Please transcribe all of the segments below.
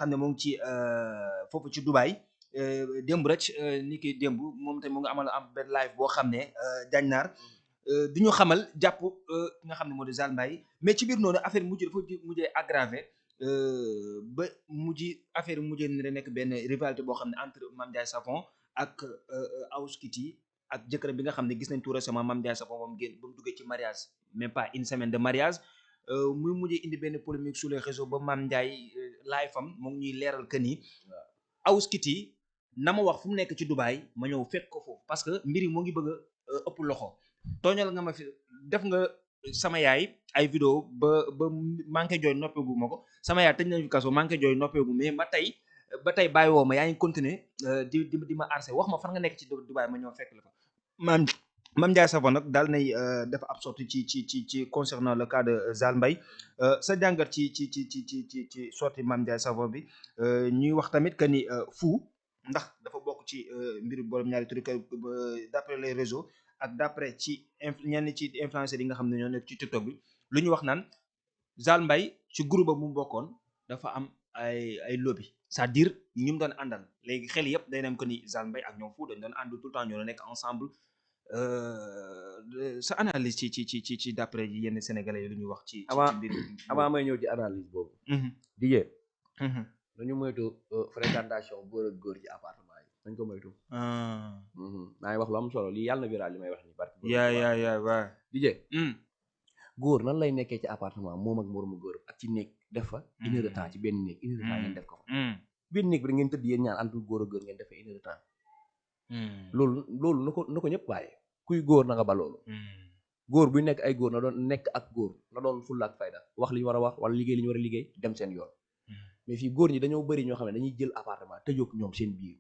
xam ne moo ngi ci foofu ci Dubaï démb rek ni ki démb moom tamit mu ngi am benn live boo xam ne Diagne du ñu xamal jàpp ki nga xam ne moo di Zale Mbaye mais ci biir noonu affaire mujj dafa mujjee aggravé ba affaire mujjee ne nekk benn rivalité boo xam ne entre Mame Ndiaye Savon ak Awoush Kitty ak jëkkëram bi nga xam ne gis nañ tout récemment Mame Ndiaye Savon moom génn ba mu duggee ci mariage même pas une semaine de mariage muy mujjee indi benn polémique sur les réseaux ba Mame Ndiaye live am mu ngi ñuy leeral que ni Awoush Kitty na ma wax fu mu nekk ci Dubaï ma ñëw fekk ko foofu parce que mbir yi moo ngi bëgg a ëpp loxo tooñal nga ma fi def nga sama yaay ay vidéo ba manqué jooy noppeegu ma ko sama yaay tëj nañu fi kaso manqué jooy noppeegu mais ba tey bàyyi woo ma yaa ngi continuer di ma harcèler wax ma fan nga nekk ci Dubaï ma ñëw fekk la fa Mame Ndiaye Savon nag daal nay def ab sortie ci concernant le cas de Zale Mbaye sa jàngat ci sortie Mame Ndiaye Savon bi ñuy wax tamit que ni Fou ndax dafa bokk ci mbiru borom ñaari tur d'après les réseaux ak d'après ci ñenn ci influenceurs yi nga xam ne ñoo nekk ci TikTok bi lu ñu wax naan Zale Mbaye ci groupe ba mu bokkoon dafa am ay lobby c'est-à-dire ñu mu doon àndal léegi xel yëpp day dem ko ni Zale Mbaye ak ñoom Fou dañ doon ànd tout le temps ñoo nekk ensemble sa analyse ci d'après yenn sénégalais yi lu ñuy wax ci mbir avant may ñëw ci analyse boobu dijee dañu moytu fréquentation góor ak góor ci appartement yi dañ ko moytu maa ngi wax lu am solo lii yàlla na viral li may wax ni barki yaa waa dijee góor nan lay nekkee ci appartement moom ak moromu góor ak ci néeg def fa une heure de temps ci benn néeg une heure de temps ngeen def ko fa benn néeg bi da ngeen tëdd yéen ñaan entre góor ak góor ngeen defee une heure de temps loolu na ko ñëpp bàyyi kuy góor na nga ba loolu góor buy nekk ay góor na doon nekk ak góor na doon fulla ak fayda wax li ñu war a wax wala liggéey li ñu war a liggéey dem seen yoon mais fii góor ñi dañoo bëri ñoo xam ne dañuy jël appartement tëjoog ñoom seen biir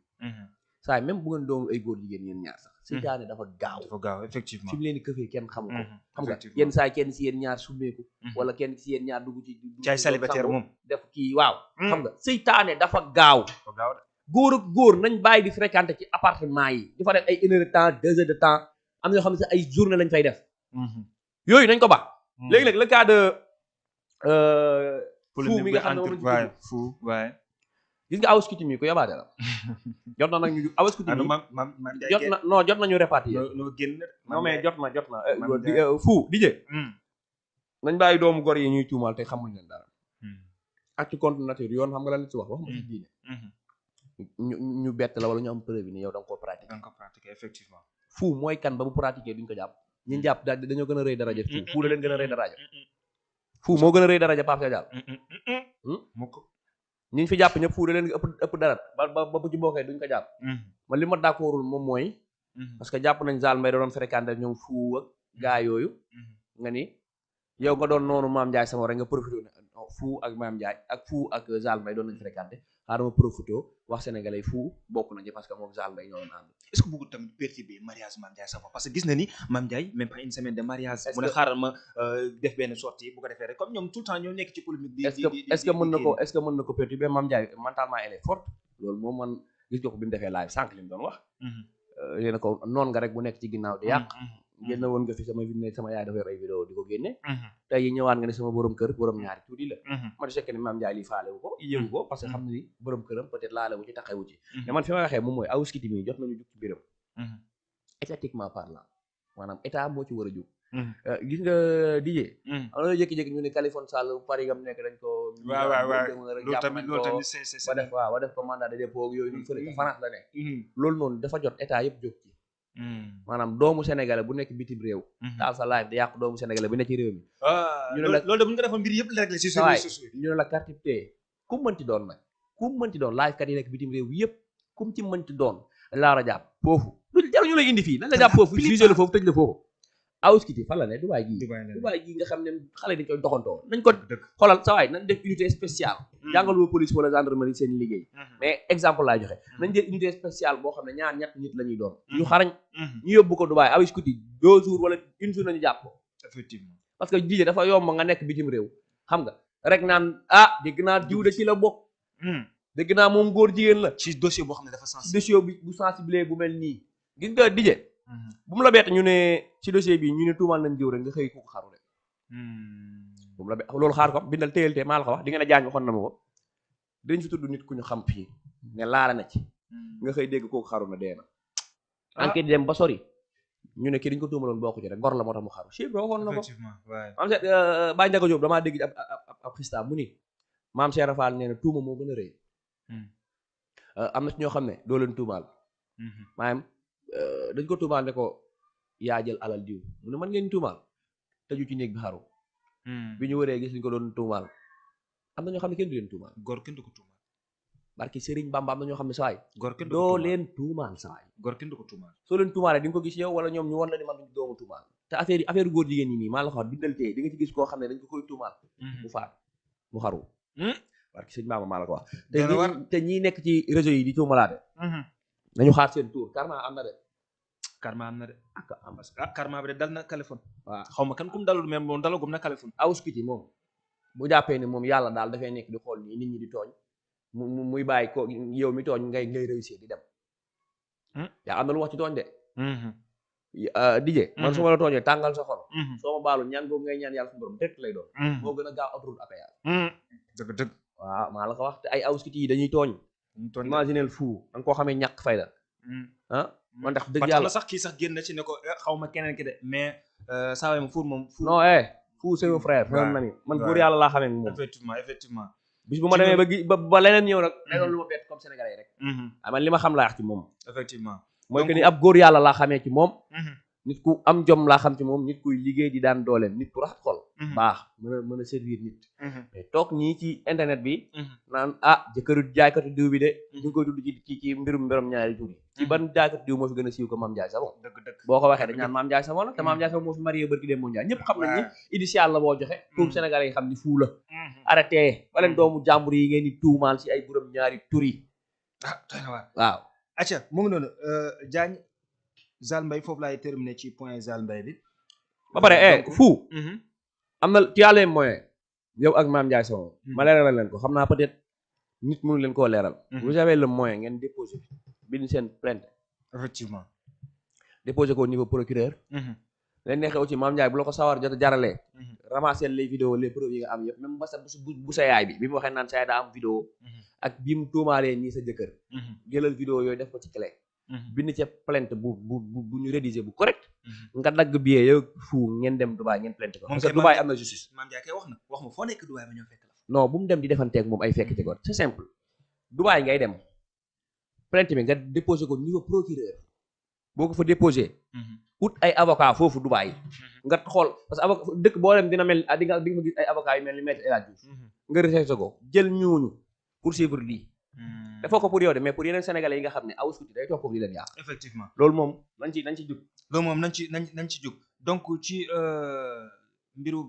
saa yi même bu ngeen doonul ay góor jigéen yéen ñaar sax seytaane dafa gaaw effectivement fi mu leen di këfee kenn xamu ko xam nga yenn saa yi kenn si yéen ñaar summeeku wala kenn si yéen ñaar dugg ci caay célibataire moom def kii waaw xam nga seytaane dafa gaaw góor ak góor nañ bàyyi di fréquenter ci appartement yi di fa def ay une heure de temps 2 heures de temps am na yoo xam ne sax ay journée lañ fay def yooyu nañ ko baax léegi-léeg le cas de Fou mi nga xam ne moom lañ Fou waaye gis nga Awoush Kitty mi ko yabaate la jot na nag ñu Awoush Kitty mi jot nañu répartir non mais jot na Fou dijee nañ bàyyi doomu gor yi ñuy tuumaal te xamuñ leen dara ak ci compte nature yoon xam nga lan ci wax ma ci diine ñu bett la wala ñu am preuve ni yow da nga koo pratiquer effectivement Fou mooy kan ba bu pratiquer duñ ko jàpp ñi jàpp daal dañoo gën a rëy daraja Fou la leen gën a rëy daraja Fou moo gën a rëy daraja Pape Dial ñi fi jàpp ñëpp Fou da leen ëpp dara ba bu ci bokkee duñ ko jàpp man li ma d'accordul moom mooy parce que jàpp nañ Zale Mbaye da doon fréquenter ñoom Fou ak gaa yooyu nga ni yow nga doon noonu Mame Ndiaye Savon rek nga profité ne Fou ak Mame Ndiaye ak Fou ak Zale Mbaye doon nañ fréquenter xaaral ma profité wax sénégalais Fou bokk na ci parce que moom Zale Mbaye ñoo doon ànd est-ce que bëggul tamit perturber mariage Mame Ndiaye Savon parce que gis na ni Mame Ndiaye même pas une semaine de mariage mu ne xaaral ma def benn sortie bu ko defee rek comme ñoom tout le temps ñoo nekk ci polémique bi est-ce que mën na ko perturber Mame Ndiaye mentalement elle est forte loolu moom man gis nga ko bi mu defee live sànq li mu doon wax léena ko noon nga rek bu nekk ci ginnaaw di yàq génn woon nga fi sama vidéo sama yaay dafa yor ay vidéo di ko génne tey yi ñëwaat nga ne sama borom kër borom ñaari tuuti la ma di fekkee ne Mame Ndiaye lii faale wu ko yëgu ko parce que xam ne ni borom këram peut-être laale wu ci taxewu ci mais man fi ma waxee moom mooy Awoush Kitty mi jot nañu jug ci biram étatiquement parlant maanaam état moo ci war a jug gis nga dijee am na jékki-jékki ñu ne Khalifa Sall Paris gam nekk dañ ko loolu tamit ba def waaw ba def ko mandat de dépôt yooyu noonu fële France la nekk loolu noonu dafa jot état yëpp jóg ci maanaam doomu sénégalais bu nekk bitim réew taal sa live di yàqu doomu sénégalais bu nekk ci réew mi ñu ne la loolu de bu ñu ko defoon mbir yëpp la réglé ci réseaux sociaux ñu ne la carte tee ku mënti doon nag ku mënti doon live kat yi nekk bitim réew yëpp ku mu ci mënti doon la war a jàpp foofu lu jaru ñu lay indi fii lan la jàpp foofu jugé la foofu tëj la foofu Awoush Kitty fan la ne Dubaï gii nga xam ne xale dañ koy doxantoo nañ ko xoolal sa waay nañ def unité spéciale jàngaluma police wala gendarmerie seen liggéey mais exemple laay joxe nañ jël unité spéciale boo xam ne ñaar ñett nit la ñuy doon ñu xarañ ñu yóbbu ko Dubaï Awoush Kitty 2 jours wala une jour nañu jàpp ko effectivement parce que jigéen dafa yomb nga nekk bitim réew xam nga rek naan dégg naa diw de ci la bokk dégg naa moom góor jigéen la ci dossier boo xam ne dafa sensible dossier bi bu sensible bu mel nii gis nga dijee bu mu la bett ñu ne ci dossier bi ñu ne tuumal nañ diw rek nga xëy ku ko xaru rek bu mu la bett loolu xaar ko bindal téyal te maa la ko wax di nga ne jaañ waxoon na ma ko dañ fi tudd nit ku ñu xam fii ne laala na ci nga xëy dégg kooku xaru na dee na enquête dem ba sori ñu ne kii dañ ko tuumaloon bokku ci rek gor la moo tax mu xaru chef waxoon na ko effectivement waaye am seet Baye Ndiaga Diop damaa dégg ab xista mu ni maam Cheikh Rafal nee na tuuma moo gën a rëy am na ci ñoo xam ne doo leen tuumaal maanaam dañ ko tuumaal ne ko yaa jël alal diw mu ne man ngeen tuumaal tëju ci néeg bi xaru bi ñu wëree gis ñu ko doon tuumaal am na ñoo xam ne kenn du leen tuumaal góor kenn du ko tuumaal barki Serigne Bamba am na ñoo xam ne sawaay góor kenn du ko doo tuumaal leen tuumaal sawaay góor kenn du ko tuumaal soo leen tuumaalee di nga ko gis yow wala ñoom ñu wan la ni man duñ doomu tuumaal te affaire góor jigéen ñi nii maa la ko wax bindal tee di nga ci gis koo xam ne dañ ko koy tuumaal mu faat mu xaru barki Serigne Bamba maa la ko wax te ñi nekk ci réseau yi di tuumalaate nañu xaar seen tour karma am na de karma am na de ak am parce que karma bi de dal na Kaliphone waaw xaw ma kan kum dalul mais moom dalagum na Kaliphone awuskiti moom bu jàppee ne moom yàlla daal dafay nekk di xool nii nit ñi di tooñ muy bàyyi ko yow mi tooñ ngay réussir di dem yaa am na lu wax ci tooñ de dijee man su ma la tooñee tàngal sa xol soo ma baalu ñaan boobu ngay ñaan yàlla suñu borom direct lay doon moo gën a gaaw autoroute ak yàlla dëgg dëgg waaw maa la ko wax te ay awuskiti yi dañuy tooñ imaginel fou da nga koo xamee ñàkk fayda ah man tax dëgg yàlla sax kii sax génn na ci ne ko xaw ma keneen ki de mais saa waay ma fuur moom non fou c'est mon frère frère nami man góor yàlla laa xamee moom effectivement bis bu ma demee ba leneen ñëw nag day doon lu ma bett comme sénégalais rek man li ma xam laa wax ci moom effectivement mooy que ni ab góor yàlla laa xamee ci moom nit ku am jom laa xam ci moom nit kuy liggéey di daan dooleem nit ku raxat xol baax mën a servir nit mais toog ñii ci internet bi naan jëkkëru jaaykatu diw bi de ñu ngi koy tudd ci mbirum ñaari tur yi ci ban jaaykatu diw moo fi gën a siiw ko Mame Ndiaye Savon dëgg boo ko waxee dañ naan Mame Ndiaye Savon la te Mame Ndiaye Savon moo fi marié barki dem mondial ñëpp xam nañ ni initial la boo joxe pour sénégalais yi xam ni fuu la arrêté ba leen doomu jàmbur yi ngeen di tuumaal ci ay borom ñaari tur yi waaw acca mu ngi noonu Diagne Zale Mbaye foofu laay terminé ci point Zale Mbaye bi ba pare fou am na ci yàlla moyen yow ak Mame Ndiaye Savon ma leeral leen ko xam naa peut-être nit mënu leen koo leeral vous avez le moyen ngeen déposé bind seen plainte effectivement déposé ko au niveau procureur leen neexee aussi Mame Ndiaye bu la ko sawar jot a jaralee ramasser les vidéos les preuves yi nga am yëpp même ba sa bu sa yaay bi mu waxee naan sa yaay daa am vidéo ak bi mu tuumaalee nii sa jëkkër jëlal vidéo yooyu def ko ci clé bind ca plainte bu ñu rédigé bu correct nga dagg billet yow fu ngeen dem Dubaï ngeen plainte ko parce que Dubaï am na justice Mame Ndiaye kay wax ma foo nekk Dubaï ba ñoo fekk la non bu mu dem di defanteeg moom ay fekk ci ko c'est simple Dubaï ngay dem plainte bi nga déposé ko niveau procureur boo ko fa déposé ut ay avocat foofu Dubaï nga xool parce que avocat dëkk boo dem dina mel di nga fa gis ay avocat yu mel ni maître El Hadji Diouf nga recherché ko jël ñooñu poursuivre lii defoo ko pour yow de mais pour yeneen sénégalais yi nga xam ne awuskiti day toog foofu di leen yàq effectivement loolu moom nañ ci jug loolu moom nañ ci jug donc ci mbiru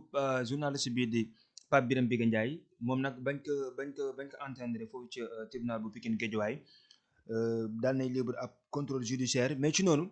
journaliste bii di Pape Birame Biga Ndiaye moom nag bañ ko entendre foofu ci tribunal bu Pikine Guédiawaye daal nay libre ab contrôle judiciaire mais ci noonu